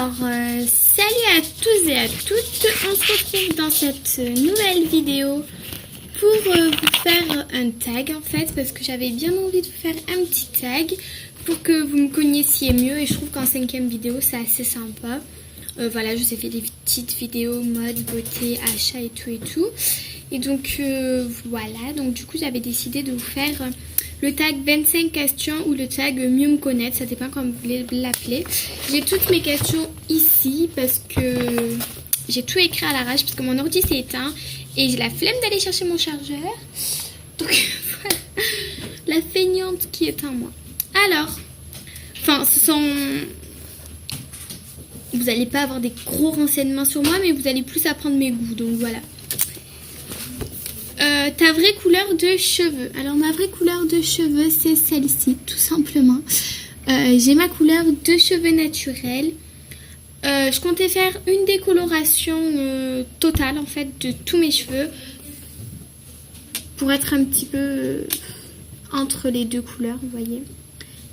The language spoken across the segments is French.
Salut à tous et à toutes, on se retrouve dans cette nouvelle vidéo pour vous faire un tag en fait, parce que j'avais bien envie de vous faire un petit tag pour que vous me connaissiez mieux, et je trouve qu'en 5e vidéo c'est assez sympa. Voilà, je vous ai fait des petites vidéos mode, beauté, achat et tout. Et donc voilà, donc du coup j'avais décidé de vous faire le tag 25 questions ou le tag mieux me connaître, ça dépend comment vous voulez l'appeler. J'ai toutes mes questions ici parce que j'ai tout écrit à l'arrache parce que mon ordi s'est éteint et j'ai la flemme d'aller chercher mon chargeur. Donc voilà, la feignante qui est en moi. Alors, enfin ce sont... Vous n'allez pas avoir des gros renseignements sur moi, mais vous allez plus apprendre mes goûts, donc voilà. Ta vraie couleur de cheveux. Alors ma vraie couleur de cheveux c'est celle-ci, tout simplement. J'ai ma couleur de cheveux naturelle. Je comptais faire une décoloration totale en fait de tous mes cheveux pour être un petit peu entre les deux couleurs, vous voyez.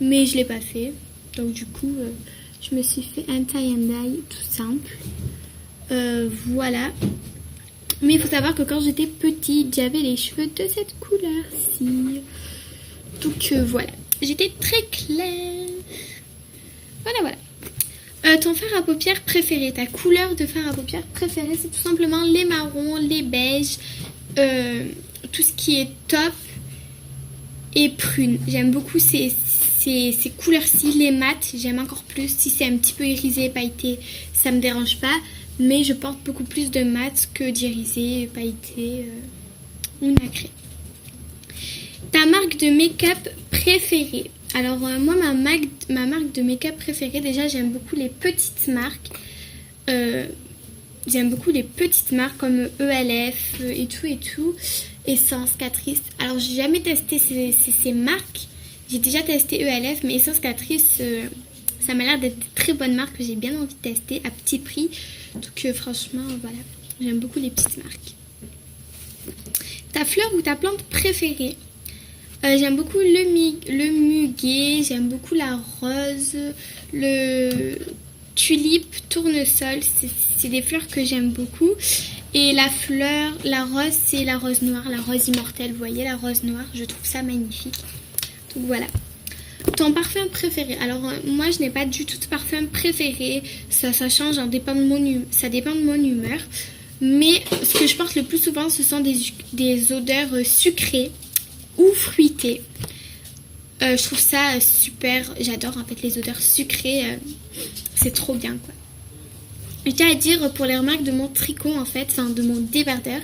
Mais je l'ai pas fait, donc du coup je me suis fait un tie and dye tout simple. Voilà. Mais il faut savoir que quand j'étais petite, j'avais les cheveux de cette couleur-ci. Donc voilà, j'étais très claire. Voilà. Ton fard à paupières préféré, ta couleur de fard à paupières préférée, c'est tout simplement les marrons, les beiges, tout ce qui est top et prune. J'aime beaucoup ces couleurs-ci, les mats, j'aime encore plus. Si c'est un petit peu irisé, pailleté, ça me dérange pas. Mais je porte beaucoup plus de mat que d'irisé, pailleté ou nacré. Ta marque de make-up préférée. Alors moi, ma marque de make-up préférée, déjà j'aime beaucoup les petites marques. J'aime beaucoup les petites marques comme ELF et tout. Essence, Catrice. Alors j'ai jamais testé ces marques. J'ai déjà testé ELF, mais Essence, Catrice, ça m'a l'air d'être de très bonnes marques que j'ai bien envie de tester à petit prix. Donc franchement, voilà, j'aime beaucoup les petites marques. Ta fleur ou ta plante préférée. J'aime beaucoup le muguet, j'aime beaucoup la rose, le tulipe, tournesol, c'est des fleurs que j'aime beaucoup. Et la rose, c'est la rose noire, la rose immortelle, vous voyez, la rose noire, je trouve ça magnifique. Donc voilà. Ton parfum préféré. Alors moi je n'ai pas du tout de parfum préféré. Ça change, ça dépend de mon humeur. Mais ce que je porte le plus souvent, ce sont des odeurs sucrées ou fruitées. Je trouve ça super. J'adore en fait les odeurs sucrées. C'est trop bien quoi. Je tiens à dire pour les remarques de mon tricot en fait, enfin de mon débardeur.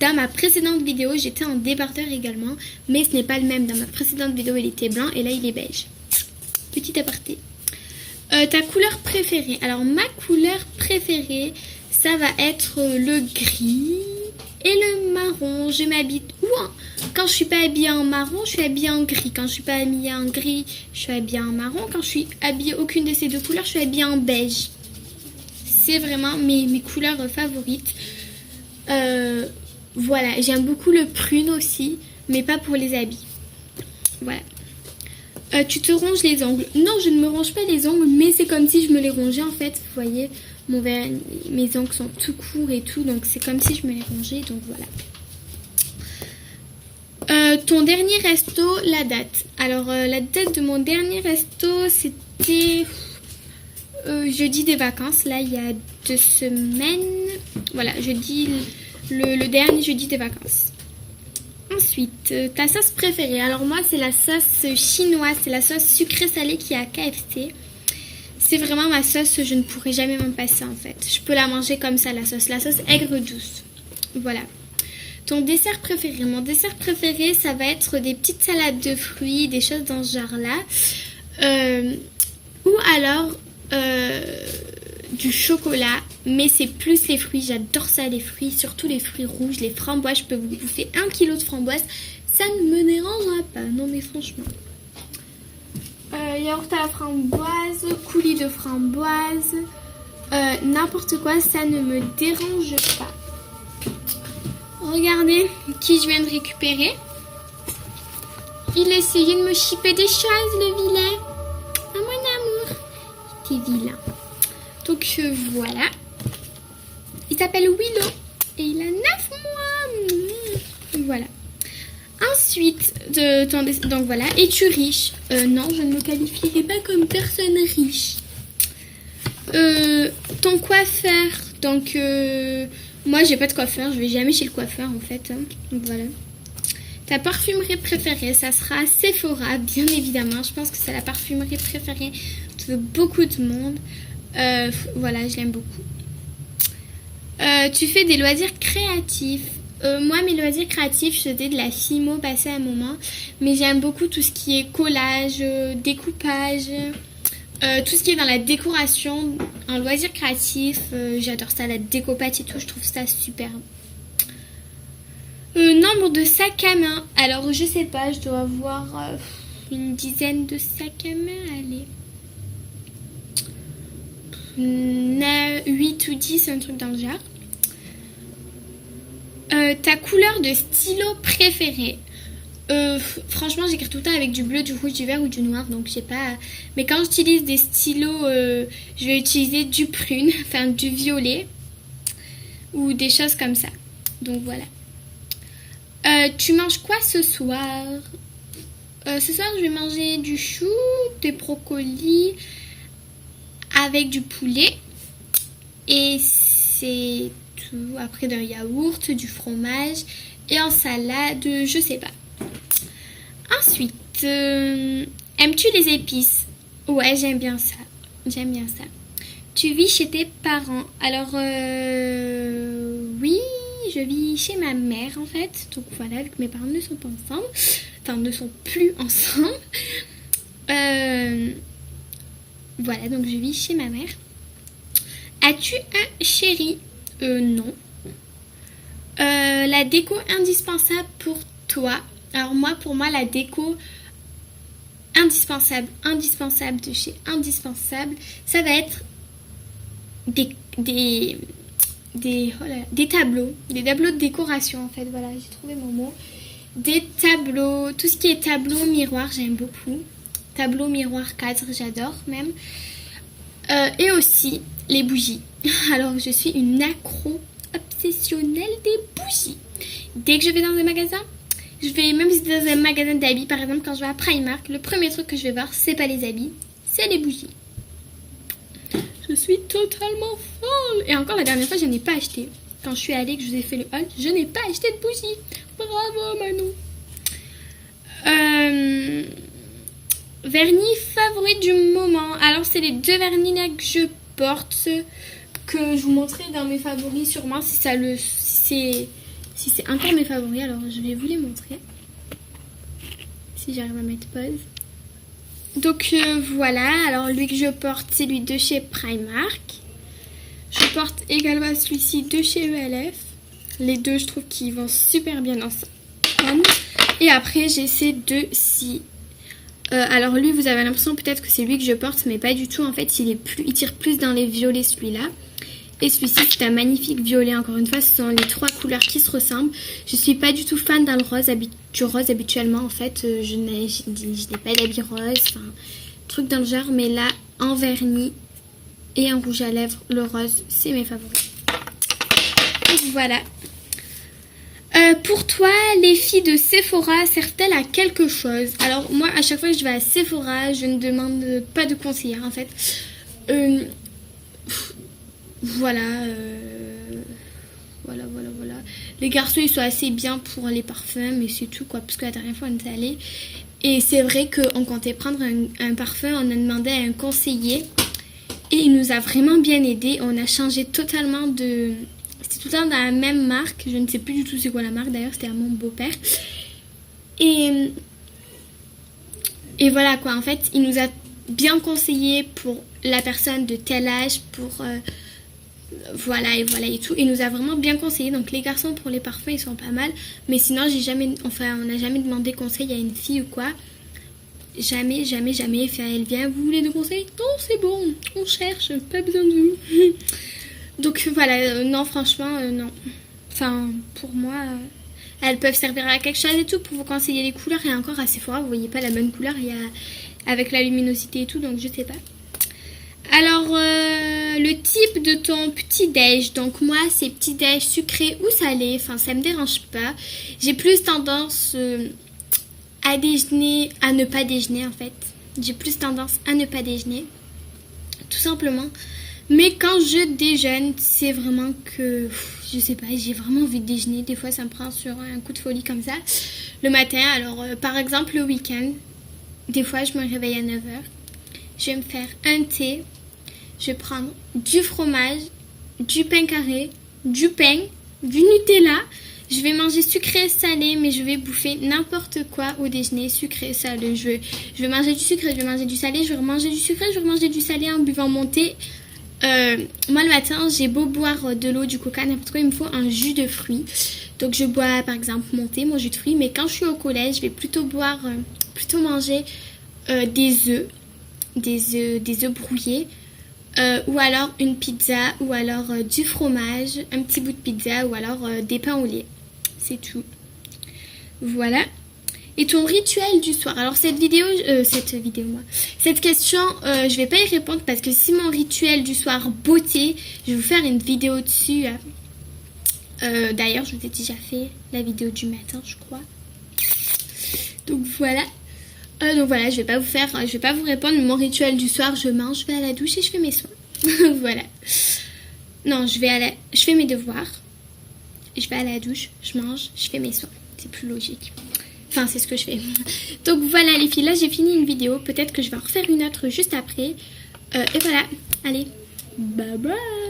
Dans ma précédente vidéo, j'étais en débardeur également, mais ce n'est pas le même. Dans ma précédente vidéo, il était blanc et là, il est beige. Petit aparté. Ta couleur préférée. Alors, ma couleur préférée, ça va être le gris et le marron. Je m'habille quand je suis pas habillée en marron, je suis habillée en gris. Quand je suis pas habillée en gris, je suis habillée en marron. Quand je suis habillée aucune de ces deux couleurs, je suis habillée en beige. C'est vraiment mes couleurs favorites. Voilà, j'aime beaucoup le prune aussi, mais pas pour les habits. Voilà. Tu te ronges les ongles. Non, je ne me ronge pas les ongles, mais c'est comme si je me les rongeais en fait. Vous voyez, mes ongles sont tout courts et tout, donc c'est comme si je me les rongeais, donc voilà. Ton dernier resto, la date. Alors, la date de mon dernier resto, c'était... jeudi des vacances, là il y a 2 semaines. Voilà, jeudi, le dernier jeudi des vacances. Ensuite, ta sauce préférée. Alors moi c'est la sauce chinoise, c'est la sauce sucrée salée qui est à KFC. C'est vraiment ma sauce, je ne pourrais jamais m'en passer en fait. Je peux la manger comme ça, la sauce aigre douce. Voilà. Ton dessert préféré. Mon dessert préféré, ça va être des petites salades de fruits, des choses dans ce genre-là. Ou alors... du chocolat, mais c'est plus les fruits, j'adore ça les fruits, surtout les fruits rouges, les framboises, je peux vous bouffer 1 kg de framboises, ça ne me dérangera pas, non mais franchement. Yaourt à la framboise, coulis de framboise, n'importe quoi, ça ne me dérange pas. Regardez qui je viens de récupérer. Il essayait de me chipper des choses, le vilain. Ah mon amour, t'es vilain. Donc Donc voilà. Il s'appelle Willow et il a 9 mois. Voilà. Ensuite, donc voilà. Es-tu riche? Non, je ne me qualifierai pas comme personne riche. Ton coiffeur. Donc, moi, j'ai pas de coiffeur. Je vais jamais chez le coiffeur, en fait. Donc voilà. Ta parfumerie préférée, ça sera Sephora, bien évidemment. Je pense que c'est la parfumerie préférée de beaucoup de monde. Voilà, je l'aime beaucoup. Tu fais des loisirs créatifs. Moi, mes loisirs créatifs, je faisais de la fimo passé un moment. Mais j'aime beaucoup tout ce qui est collage, découpage, tout ce qui est dans la décoration, en loisirs créatifs. J'adore ça, la découpage et tout, je trouve ça super. Nombre de sacs à main. Alors, je sais pas, je dois avoir une dizaine de sacs à main. Allez. 8 ou 10, un truc dans le genre. Ta couleur de stylo préférée? Franchement, j'écris tout le temps avec du bleu, du rouge, du vert ou du noir, donc je sais pas. Mais quand j'utilise des stylos, je vais utiliser du prune, enfin du violet ou des choses comme ça. Donc voilà. Tu manges quoi ce soir? Ce soir, je vais manger du chou, des brocolis avec du poulet. Et c'est tout. Après, d'un yaourt, du fromage et en salade, je sais pas. Ensuite, aimes-tu les épices? Ouais, j'aime bien ça. J'aime bien ça. Tu vis chez tes parents? Alors, oui, je vis chez ma mère en fait. Donc voilà, vu que mes parents ne sont pas ensemble. Enfin, ne sont plus ensemble. Voilà, donc je vis chez ma mère. As-tu un chéri? Non. La déco indispensable pour toi? Alors moi, pour moi, la déco indispensable de chez indispensable, ça va être des tableaux de décoration en fait. Voilà, j'ai trouvé mon mot. Des tableaux, tout ce qui est tableau, miroir, j'aime beaucoup. Tableau, miroir, cadre, j'adore même. Et aussi les bougies. Alors je suis une accro obsessionnelle des bougies. Dès que je vais dans un magasin, je vais même dans un magasin d'habits, par exemple quand je vais à Primark, le premier truc que je vais voir, c'est pas les habits, c'est les bougies. Je suis totalement folle. Et encore la dernière fois, je n'ai pas acheté. Quand je suis allée, que je vous ai fait le haul, je n'ai pas acheté de bougies. Bravo Manon. Vernis favori du moment. Alors c'est les 2 vernis là que je porte, que je vous montrerai dans mes favoris sûrement si c'est encore mes favoris. Alors je vais vous les montrer si j'arrive à mettre pause. Donc voilà, alors lui que je porte, c'est lui de chez Primark. Je porte également celui-ci de chez ELF. Les deux, je trouve qu'ils vont super bien ensemble. Et après, j'ai ces deux-ci. Alors lui, vous avez l'impression peut-être que c'est lui que je porte, mais pas du tout. En fait, il tire plus dans les violets, celui-là. Et celui-ci, c'est un magnifique violet. Encore une fois, ce sont les 3 couleurs qui se ressemblent. Je suis pas du tout fan dans le rose, du rose habituellement. En fait, je n'ai pas d'habit rose. Enfin, truc dans le genre. Mais là, en vernis et en rouge à lèvres, le rose, c'est mes favoris. Et voilà. Pour toi, les filles de Sephora servent-elles à quelque chose? Alors moi, à chaque fois que je vais à Sephora, je ne demande pas de conseillère en fait. Voilà. Les garçons, ils sont assez bien pour les parfums, mais c'est tout quoi. Parce que la dernière fois, on était allés. Et c'est vrai qu'on comptait prendre un parfum, on a demandé à un conseiller. Et il nous a vraiment bien aidé. On a changé totalement de... C'était tout le temps dans la même marque. Je ne sais plus du tout c'est quoi la marque. D'ailleurs, c'était à mon beau-père. Et voilà quoi. En fait, il nous a bien conseillé pour la personne de tel âge. Pour... voilà et tout. Il nous a vraiment bien conseillé. Donc les garçons pour les parfums, ils sont pas mal. Mais sinon, on n'a jamais demandé conseil à une fille ou quoi. Jamais. Enfin, elle vient, vous voulez des conseils? Non, c'est bon. On cherche. Pas besoin de vous. Donc voilà, non franchement, non. Enfin, pour moi, elles peuvent servir à quelque chose et tout pour vous conseiller les couleurs. Et encore à Sephora, vous voyez pas la bonne couleur avec la luminosité et tout, donc je sais pas. Alors, le type de ton petit-déj. Donc moi, c'est petit-déj sucré ou salé. Enfin, ça me dérange pas. J'ai plus tendance à déjeuner, à ne pas déjeuner en fait. J'ai plus tendance à ne pas déjeuner. Tout simplement. Mais quand je déjeune, c'est vraiment que, je sais pas, j'ai vraiment envie de déjeuner. Des fois, ça me prend sur un coup de folie comme ça. Le matin, alors par exemple le week-end, des fois, je me réveille à 9 heures. Je vais me faire un thé. Je vais prendre du fromage, du pain carré, du pain, du Nutella. Je vais manger sucré, salé, mais je vais bouffer n'importe quoi au déjeuner, sucré, salé. Je vais manger du sucré, je vais manger du salé, je vais remanger du sucré, je vais remanger du salé en buvant mon thé. Moi, le matin, j'ai beau boire de l'eau, du coca, n'importe quoi, il me faut un jus de fruits. Donc, je bois, par exemple, mon thé, mon jus de fruits. Mais quand je suis au collège, je vais plutôt manger des œufs brouillés. Ou alors une pizza, ou alors du fromage, un petit bout de pizza, ou alors des pains au lait. C'est tout. Voilà. Et ton rituel du soir. Alors cette question, je vais pas y répondre parce que si mon rituel du soir beauté, je vais vous faire une vidéo dessus. D'ailleurs, je vous ai déjà fait la vidéo du matin, je crois. Donc voilà. Je vais pas vous répondre. Mon rituel du soir, je mange, je vais à la douche et je fais mes soins. Voilà. Non, je fais mes devoirs. Je vais à la douche, je mange, je fais mes soins. C'est plus logique. Enfin, c'est ce que je fais. Donc voilà les filles, là j'ai fini une vidéo. Peut-être que je vais en refaire une autre juste après. Et voilà. Allez, bye bye.